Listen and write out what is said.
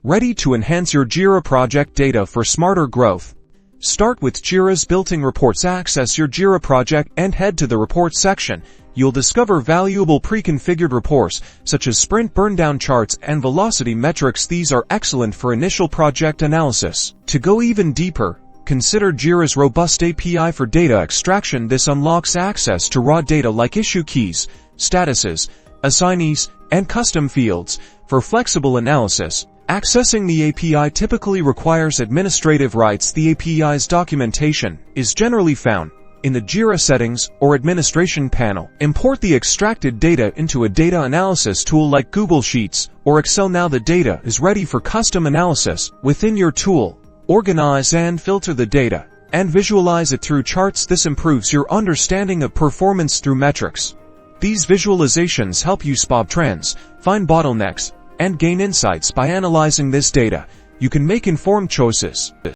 Ready to enhance your Jira project data for smarter growth? Start with Jira's built-in reports. Access your Jira project and head to the Reports section. You'll discover valuable pre-configured reports, such as sprint burndown charts and velocity metrics. These are excellent for initial project analysis. To go even deeper, consider Jira's robust API for data extraction. This unlocks access to raw data like issue keys, statuses, assignees, and custom fields. For flexible analysis, accessing the API typically requires administrative rights. The API's documentation is generally found in the Jira Settings or Administration panel. Import the extracted data into a data analysis tool like Google Sheets or Excel. Now the data is ready for custom analysis within your tool. Organize and filter the data and visualize it through charts. This improves your understanding of performance through metrics. These visualizations help you spot trends, find bottlenecks, and gain insights. By analyzing this data, you can make informed choices.